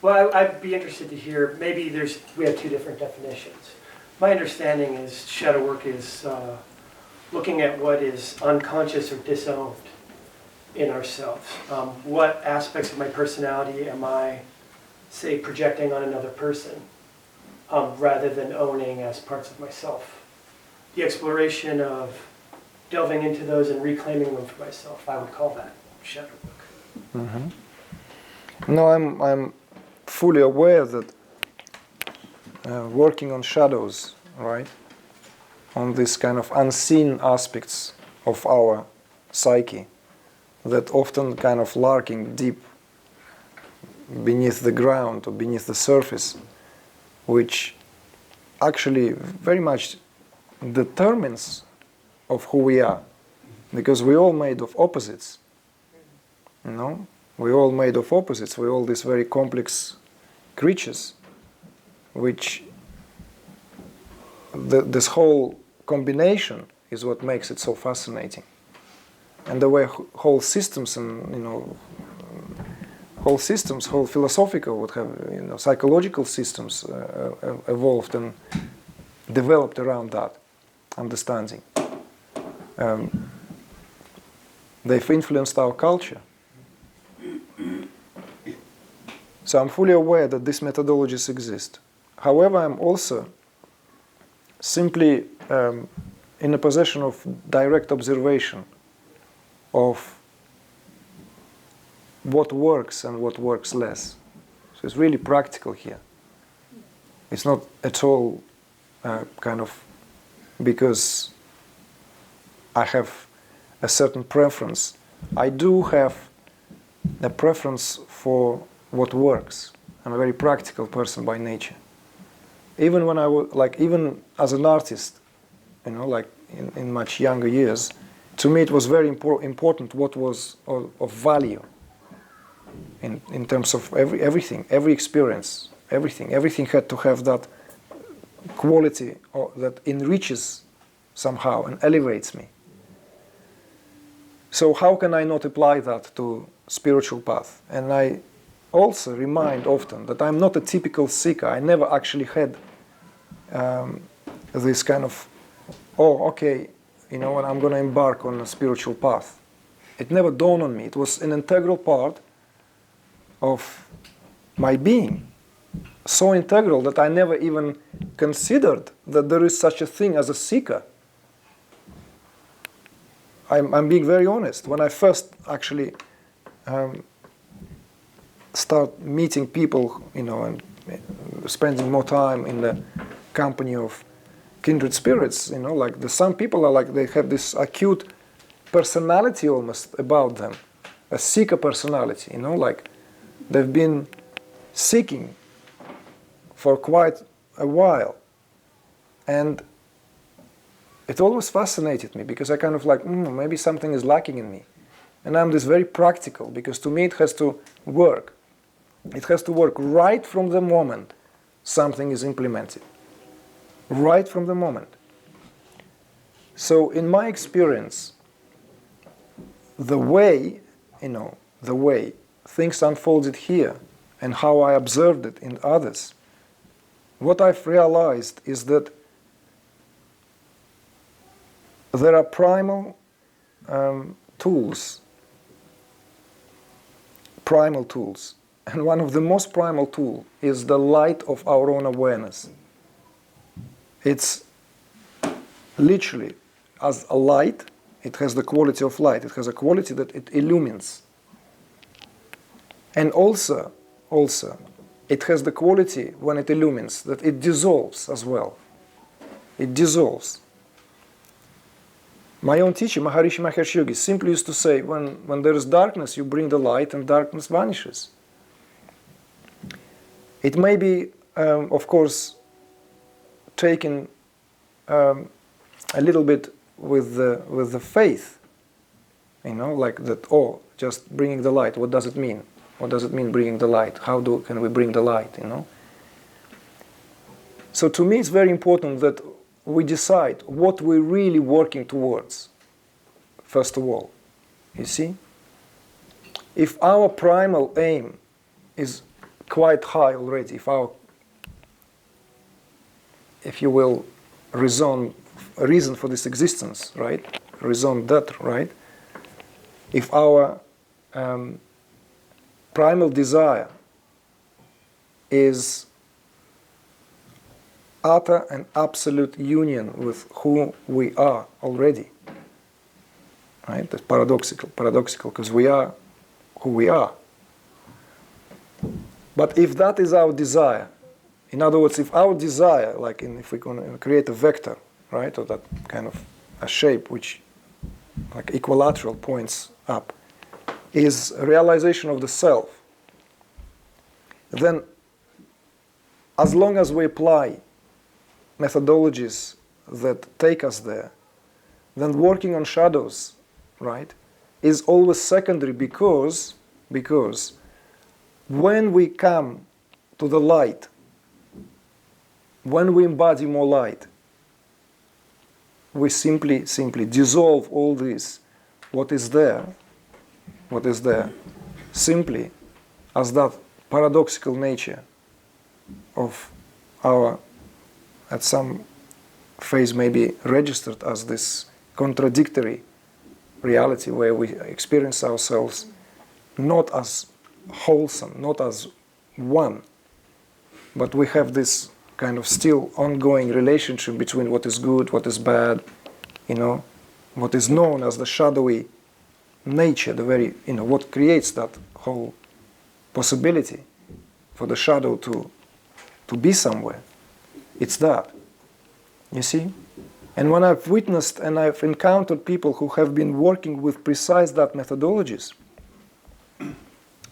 Well, I'd be interested to hear, maybe we have two different definitions. My understanding is shadow work is looking at what is unconscious or disowned in ourselves. What aspects of my personality am I, say, projecting on another person rather than owning as parts of myself? The exploration of delving into those and reclaiming them for myself, I would call that shadow work. Mm-hmm. No, I'm fully aware that working on shadows, right, on these kind of unseen aspects of our psyche that often kind of lurking deep beneath the ground or beneath the surface, which actually very much determines of who we are, because we're all made of opposites, you know? We're all made of opposites. We're all these very complex creatures, which this whole combination is what makes it so fascinating. And the way whole systems and whole philosophical, what have psychological systems evolved and developed around that understanding. They've influenced our culture. So I'm fully aware that these methodologies exist. However, I'm also simply in a position of direct observation of what works and what works less. So it's really practical here. It's not at all kind of because I have a certain preference. I do have a preference for what works. I'm a very practical person by nature. Even when I was even as an artist, in much younger years, to me it was very important what was of value in terms of everything, every experience, everything had to have that quality that enriches somehow and elevates me. So how can I not apply that to spiritual path? And I also remind often that I'm not a typical seeker. I never actually had this kind of, when I'm going to embark on a spiritual path. It never dawned on me. It was an integral part of my being. So integral that I never even considered that there is such a thing as a seeker. I'm being very honest. When I first actually start meeting people, and spending more time in the company of kindred spirits, some people are like, they have this acute personality almost about them, a seeker personality, like they've been seeking for quite a while. And it always fascinated me because I kind of maybe something is lacking in me. And I'm this very practical because to me it has to work. It has to work right from the moment something is implemented. Right from the moment. So in my experience, the way things unfolded here and how I observed it in others, what I've realized is that there are primal tools. And one of the most primal tools is the light of our own awareness. It's literally as a light, it has the quality of light. It has a quality that it illumines. And also, it has the quality when it illumines that it dissolves as well. It dissolves. My own teacher, Maharishi Mahesh Yogi, simply used to say, when there is darkness, you bring the light and darkness vanishes. It may be, of course, taken a little bit with the faith, just bringing the light. What does it mean? What does it mean bringing the light? How can we bring the light? So to me, it's very important that we decide what we're really working towards. First of all, you see, if our primal aim is quite high already, if you will, reason for this existence, right? Raison d'être, right? If our primal desire is utter and absolute union with who we are already, right? That's paradoxical, because we are who we are. But if that is our desire, in other words, if our desire, if we're going to create a vector, right, or that kind of a shape which, like equilateral, points up, is a realization of the self, then as long as we apply methodologies that take us there, then working on shadows, right, is always secondary, because when we come to the light, when we embody more light, we simply dissolve all this, what is there, simply as that paradoxical nature of our, at some phase maybe registered as this contradictory reality where we experience ourselves not as wholesome, not as one, but we have this kind of still ongoing relationship between what is good, what is bad, what is known as the shadowy nature, the very, what creates that whole possibility for the shadow to be somewhere. It's that, you see? And when I've witnessed and I've encountered people who have been working with precise that methodologies,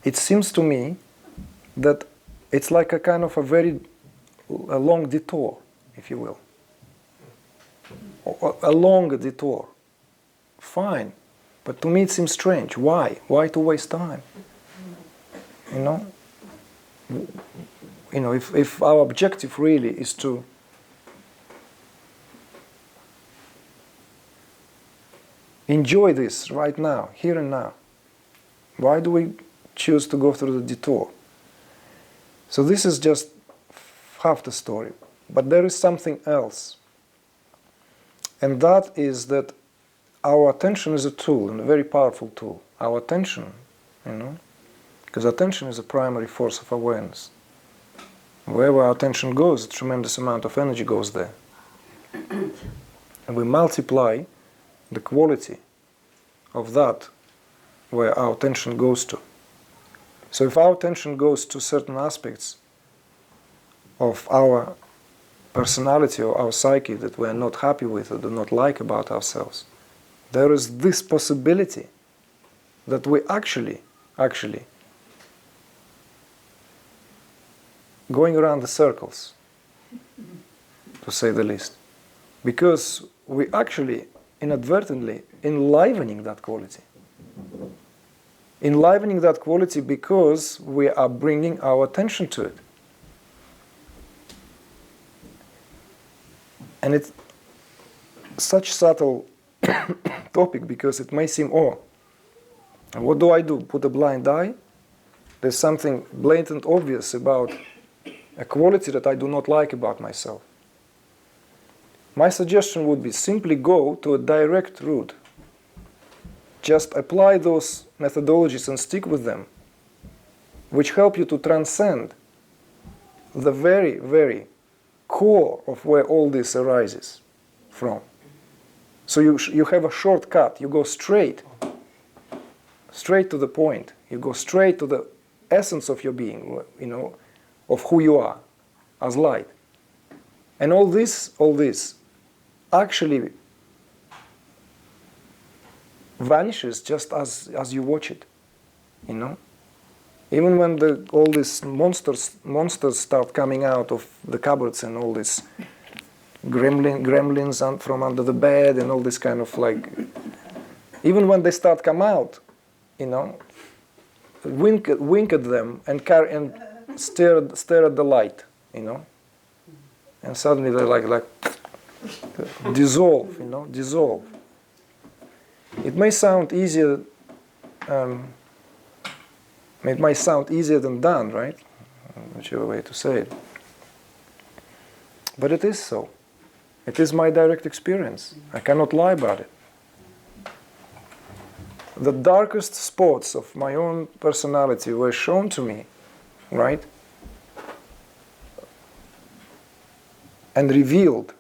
it seems to me that it's like a kind of a long detour, if you will. A long detour. Fine. But to me it seems strange. Why? Why to waste time? If our objective really is to enjoy this right now, here and now, why do we choose to go through the detour? So this is just half the story. But there is something else. And that is that our attention is a tool, and a very powerful tool. Our attention, because attention is a primary force of awareness. Wherever our attention goes, a tremendous amount of energy goes there. And we multiply the quality of that where our attention goes to. So if our attention goes to certain aspects of our personality or our psyche that we are not happy with or do not like about ourselves, there is this possibility that we actually going around the circles, to say the least, because we actually inadvertently enlivening that quality. Enlivening that quality because we are bringing our attention to it. And it's such subtle topic because it may seem, what do I do? Put a blind eye? There's something blatant obvious about a quality that I do not like about myself. My suggestion would be simply go to a direct route. Just apply those methodologies and stick with them, which help you to transcend the very, very core of where all this arises from. So you have a shortcut. You go straight to the point. You go straight to the essence of your being, of who you are as light. And all this actually vanishes just as you watch it, Even when all these monsters start coming out of the cupboards and all these gremlins from under the bed and all this kind of even when they start come out, wink at them and stare at the light, and suddenly they dissolve. It may sound easier It might sound easier than done, right? Whichever way to say it. But it is so. It is my direct experience. I cannot lie about it. The darkest spots of my own personality were shown to me, right? And revealed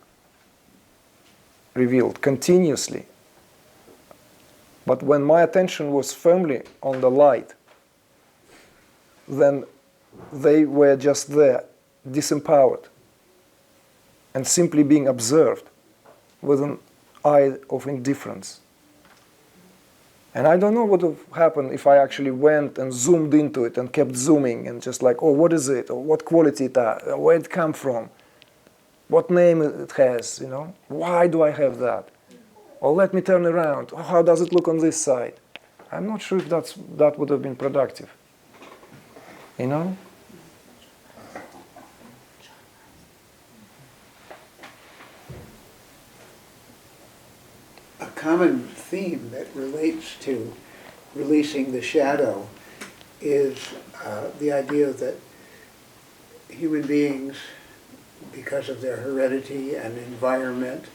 continuously. But when my attention was firmly on the light, then they were just there, disempowered, and simply being observed with an eye of indifference. And I don't know what would have happened if I actually went and zoomed into it and kept zooming and just like, oh, what is it? Or what quality it has? Where it come from? What name it has, you know? Why do I have that? Or let me turn around. Oh, how does it look on this side? I'm not sure if that would have been productive. You know? A common theme that relates to releasing the shadow is the idea that human beings, because of their heredity and environment,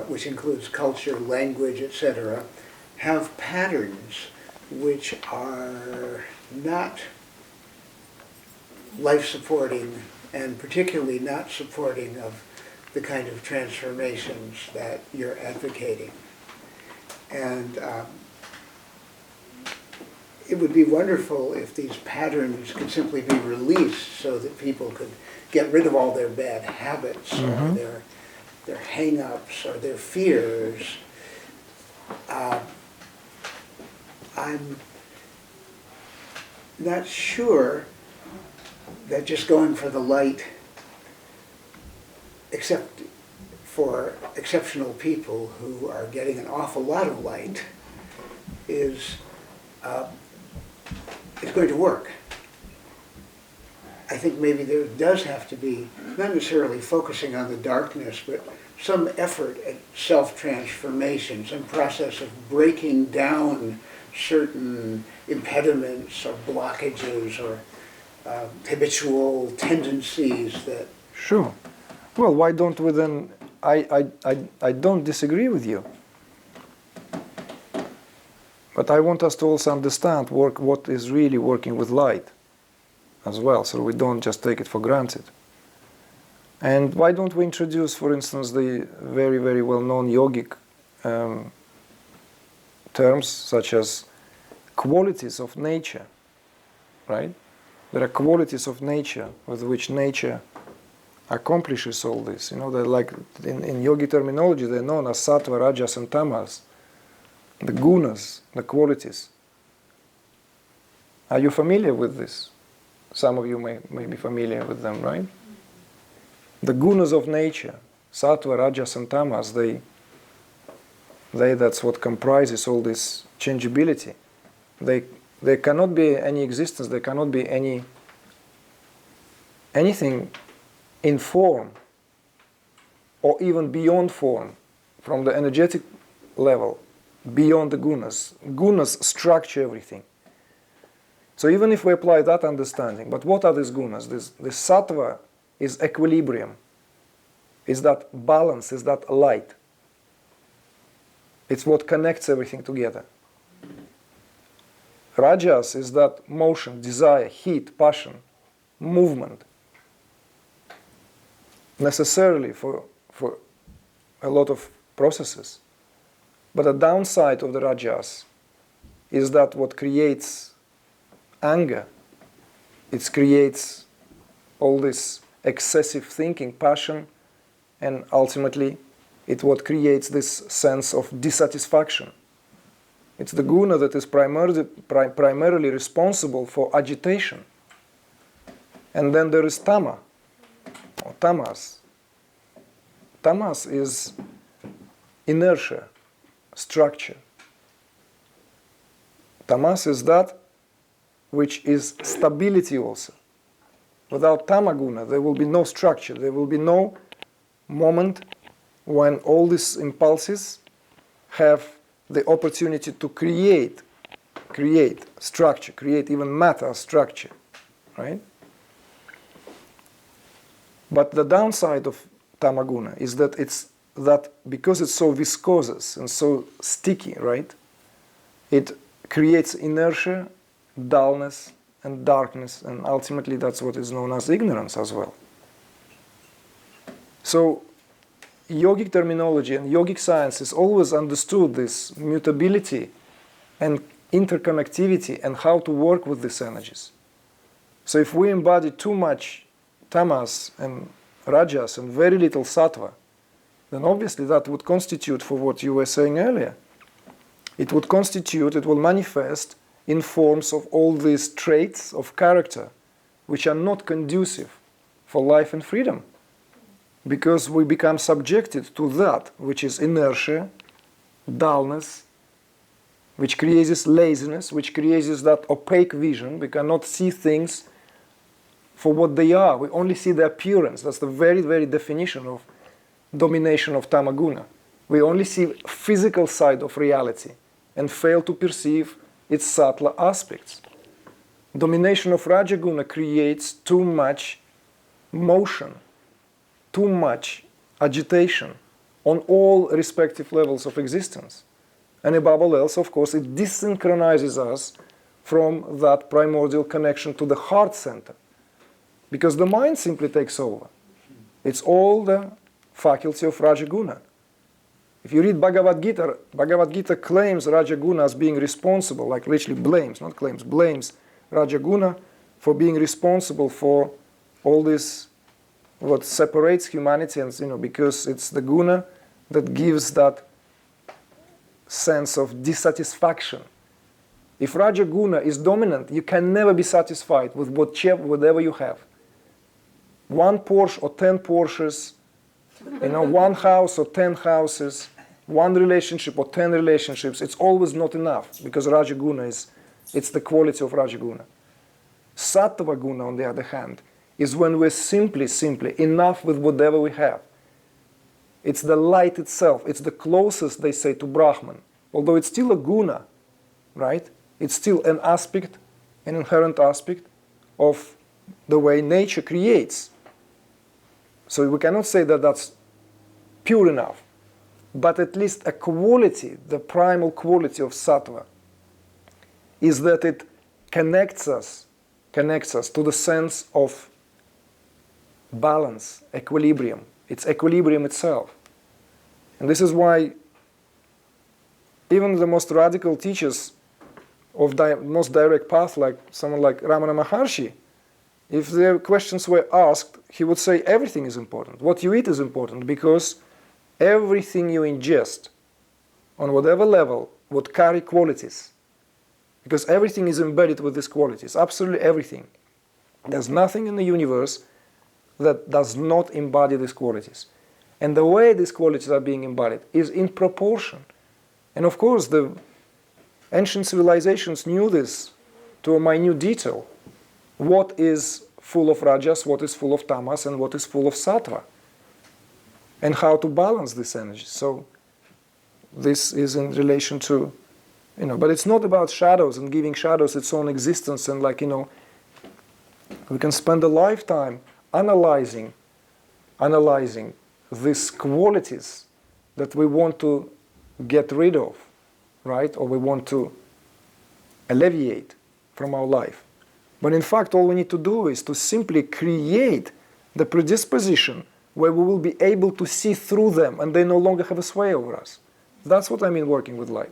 which includes culture, language, etc., have patterns which are not life-supporting and particularly not supporting of the kind of transformations that you're advocating. And it would be wonderful if these patterns could simply be released so that people could get rid of all their bad habits or their hang-ups or their fears. I'm not sure that just going for the light, except for exceptional people who are getting an awful lot of light, is going to work. I think maybe there does have to be, not necessarily focusing on the darkness, but some effort at self-transformation, some process of breaking down certain impediments or blockages or habitual tendencies that... Sure. Well, why don't we then... I don't disagree with you. But I want us to also understand what is really working with light as well, so we don't just take it for granted. And why don't we introduce, for instance, the very, very well-known yogic terms such as qualities of nature, right? There are qualities of nature with which nature accomplishes all this. You know, they're like, in yogi terminology, they're known as sattva, rajas, and tamas. The gunas, the qualities. Are you familiar with this? Some of you may be familiar with them, right? The gunas of nature, sattva, rajas, and tamas, that's what comprises all this changeability. There cannot be any existence, there cannot be anything in form or even beyond form from the energetic level, beyond the gunas. Gunas structure everything. So even if we apply that understanding, but what are these gunas? This sattva is equilibrium, is that balance, is that light. It's what connects everything together. Rajas is that motion, desire, heat, passion, movement. Necessarily for a lot of processes. But the downside of the rajas is that what creates anger, it creates all this excessive thinking, passion, and ultimately it what creates this sense of dissatisfaction. It's the guna that is primarily responsible for agitation. And then there is tama, or tamas. Tamas is inertia, structure. Tamas is that which is stability also. Without tamaguna, there will be no structure. There will be no moment when all these impulses have the opportunity to create create structure, create even matter structure, right? But the downside of tamaguna is that because it's so viscous and so sticky, right? It creates inertia, dullness, and darkness, and ultimately that's what is known as ignorance as well. So yogic terminology and yogic science has always understood this mutability and interconnectivity and how to work with these energies. So if we embody too much tamas and rajas and very little sattva, then obviously that would constitute, for what you were saying earlier, it will manifest in forms of all these traits of character which are not conducive for life and freedom. Because we become subjected to that, which is inertia, dullness, which creates laziness, which creates that opaque vision. We cannot see things for what they are. We only see the appearance. That's the very, very definition of domination of tamaguna. We only see physical side of reality and fail to perceive its subtler aspects. Domination of rajaguna creates too much motion, too much agitation on all respective levels of existence. And above all else, of course, it desynchronizes us from that primordial connection to the heart center. Because the mind simply takes over. It's all the faculty of rajaguna. If you read Bhagavad Gita claims rajaguna as being responsible, like literally blames, not claims, blames rajaguna for being responsible for all this, what separates humanity, and because it's the guna that gives that sense of dissatisfaction. If rajaguna is dominant, you can never be satisfied with whatever you have. One Porsche or 10 Porsches, one house or 10 houses, one relationship or 10 relationships, it's always not enough, because rajaguna it's the quality of rajaguna. Sattva guna, on the other hand, is when we're simply enough with whatever we have. It's the light itself. It's the closest, they say, to Brahman. Although it's still a guna, right? It's still an aspect, an inherent aspect of the way nature creates. So we cannot say that that's pure enough. But at least a quality, the primal quality of sattva, is that it connects us to the sense of balance, equilibrium. It's equilibrium itself. And this is why even the most radical teachers of most direct path, like someone like Ramana Maharshi, if their questions were asked, he would say everything is important. What you eat is important, because everything you ingest on whatever level would carry qualities. Because everything is embedded with these qualities, absolutely everything. There's nothing in the universe that does not embody these qualities. And the way these qualities are being embodied is in proportion. And of course, the ancient civilizations knew this to a minute detail. What is full of rajas, what is full of tamas, and what is full of sattva. And how to balance this energy. So this is in relation to, but it's not about shadows and giving shadows its own existence and we can spend a lifetime analyzing these qualities that we want to get rid of, right? Or we want to alleviate from our life. But in fact, all we need to do is to simply create the predisposition where we will be able to see through them and they no longer have a sway over us. That's what I mean working with light.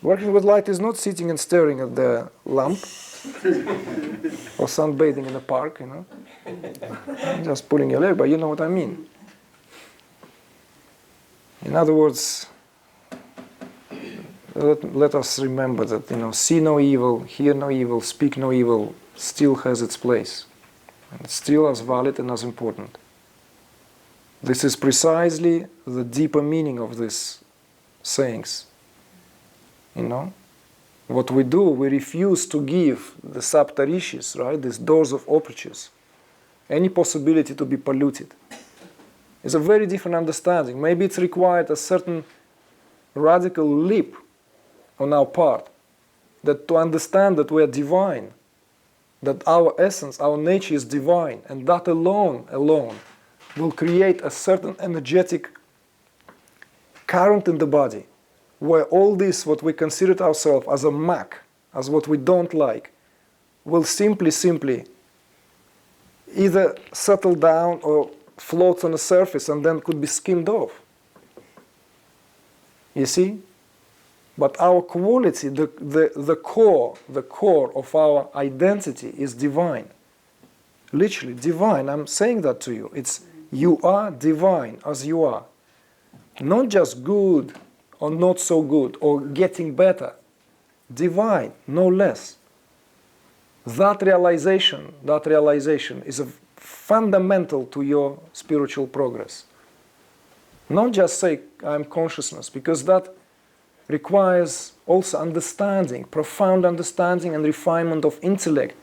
Working with light is not sitting and staring at the lamp or sunbathing in the park, just pulling your leg, but you know what I mean. In other words, let us remember that, see no evil, hear no evil, speak no evil still has its place. And it's still as valid and as important. This is precisely the deeper meaning of these sayings. What we do, we refuse to give the saptarishis, right, these doors of apertures, any possibility to be polluted. It's a very different understanding. Maybe it's required a certain radical leap on our part, that to understand that we are divine, that our essence, our nature is divine, and that alone will create a certain energetic current in the body, where all this, what we considered ourselves as a muck, as what we don't like, will simply either settle down or float on the surface and then could be skimmed off. You see? But our quality, the core of our identity is divine. Literally, divine. I'm saying that to you. It's you are divine as you are. Not just good or not so good or getting better. Divine, no less. That realization is fundamental to your spiritual progress. Not just say, I'm consciousness, because that requires also understanding, profound understanding and refinement of intellect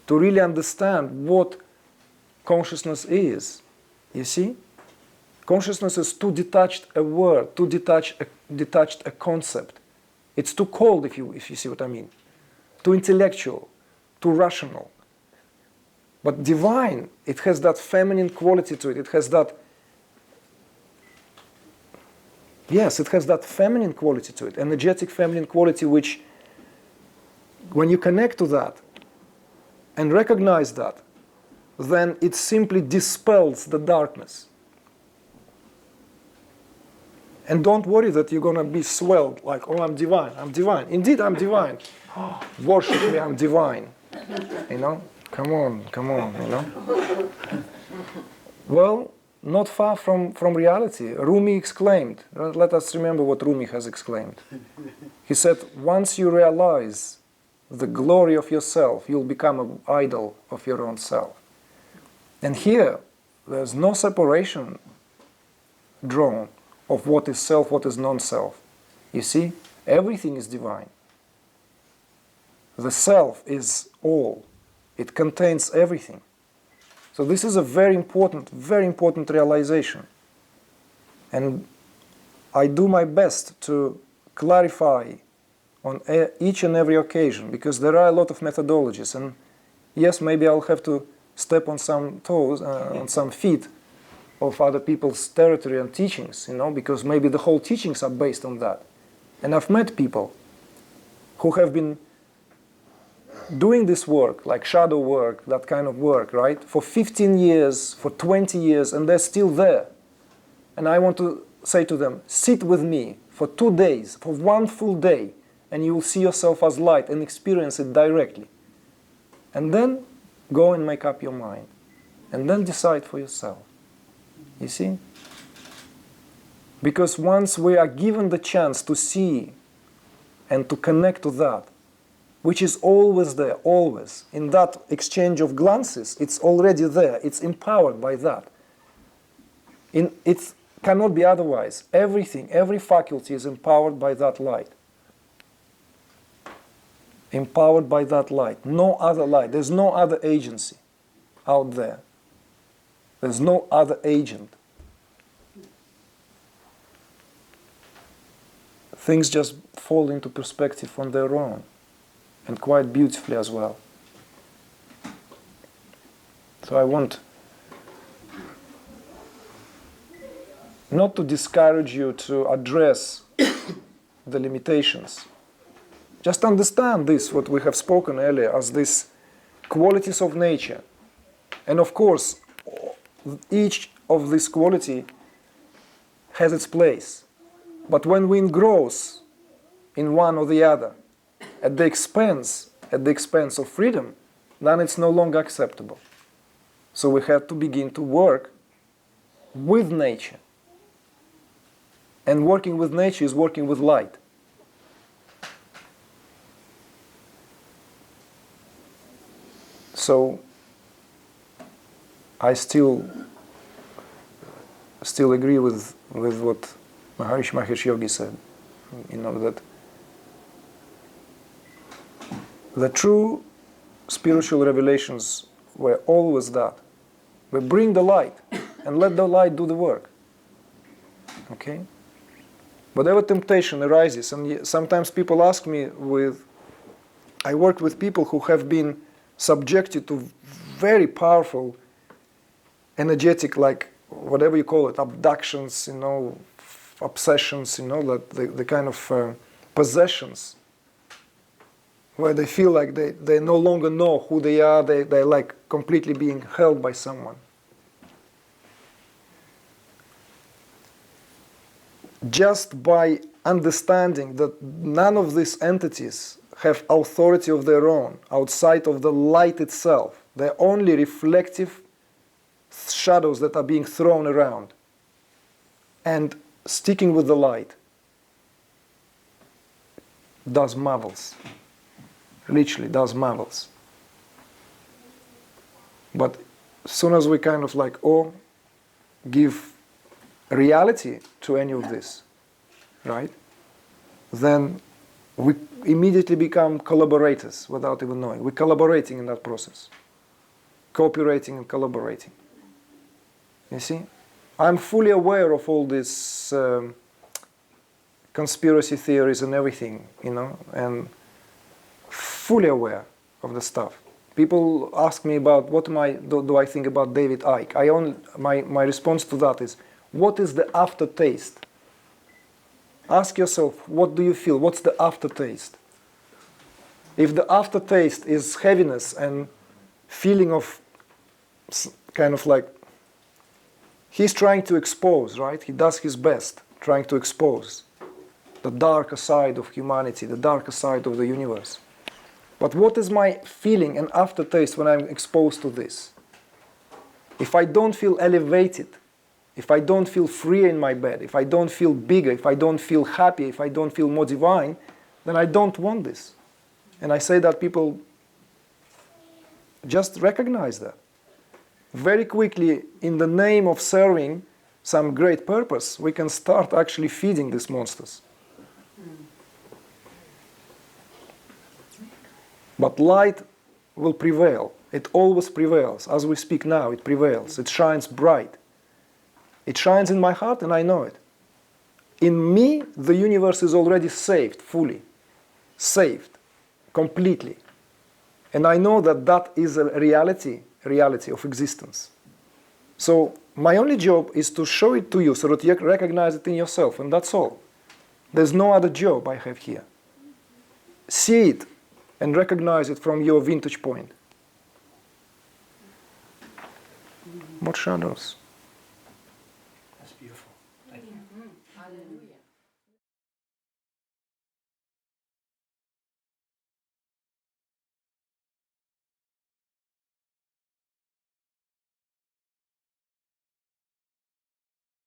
to really understand what consciousness is. You see? Consciousness is too detached a word, too detached a concept. It's too cold, if you see what I mean. Too intellectual, too rational. But divine, it has that feminine quality to it. It has that, yes, it has that feminine quality to it, energetic feminine quality, which, when you connect to that and recognize that, then it simply dispels the darkness. And don't worry that you're going to be swelled, like, oh, I'm divine, I'm divine. Indeed, I'm divine. Worship me, I'm divine. You know? Come on, you know? Well, not far from reality. Rumi exclaimed, let us remember what Rumi has exclaimed. He said, once you realize the glory of yourself, you'll become an idol of your own self. And here, there's no separation drawn of what is self, what is non-self. You see, everything is divine. The self is all. It contains everything. So this is a very important realization. And I do my best to clarify on each and every occasion, because there are a lot of methodologies. And yes, maybe I'll have to step on some toes, on some feet of other people's territory and teachings, you know, because maybe the whole teachings are based on that. And I've met people who have been doing this work, like shadow work, that kind of work, right, for 15 years, for 20 years, and they're still there. And I want to say to them, sit with me for 2 days, for 1 full day, and you will see yourself as light and experience it directly. And then go and make up your mind. And then decide for yourself. You see? Because once we are given the chance to see and to connect to that, which is always there, always, in that exchange of glances, it's already there, it's empowered by that. It cannot be otherwise. Everything, every faculty is empowered by that light. Empowered by that light. No other light. There's no other agency out there. There's no other agent. Things just fall into perspective on their own, and quite beautifully as well. So I want not to discourage you to address the limitations. Just understand this, what we have spoken earlier, as these qualities of nature. And of course, each of this quality has its place. But when we engross in one or the other, at the expense of freedom, then it's no longer acceptable. So we have to begin to work with nature. And working with nature is working with light. So I still agree with what Maharishi Mahesh Yogi said. You know, that the true spiritual revelations were always that. We bring the light and let the light do the work. Okay? Whatever temptation arises, and sometimes people ask me I work with people who have been subjected to very powerful, energetic, like whatever you call it, abductions, obsessions, like the kind of possessions, where they feel like they no longer know who they are, they're like completely being held by someone. Just by understanding that none of these entities have authority of their own outside of the light itself, they're only reflective shadows that are being thrown around, and sticking with the light does marvels. Literally does marvels. But as soon as we kind of like, give reality to any of this, right, then we immediately become collaborators without even knowing. We're collaborating in that process. Cooperating and collaborating. You see? I'm fully aware of all these conspiracy theories and everything, and fully aware of the stuff. People ask me about what do I think about David Icke. My response to that is, what is the aftertaste? Ask yourself, what do you feel? What's the aftertaste? If the aftertaste is heaviness and feeling of kind of like, he's trying to expose, right? He does his best trying to expose the darker side of humanity, the darker side of the universe. But what is my feeling and aftertaste when I'm exposed to this? If I don't feel elevated, if I don't feel free in my bed, if I don't feel bigger, if I don't feel happy, if I don't feel more divine, then I don't want this. And I say that people just recognize that. Very quickly, in the name of serving some great purpose, we can start actually feeding these monsters. But light will prevail. It always prevails. As we speak now, it prevails. It shines bright. It shines in my heart, and I know it. In me, the universe is already saved, fully. Saved, completely. And I know that that is a reality of existence. So my only job is to show it to you so that you recognize it in yourself, and that's all. There's no other job I have here. See it and recognize it from your vantage point. What shadows?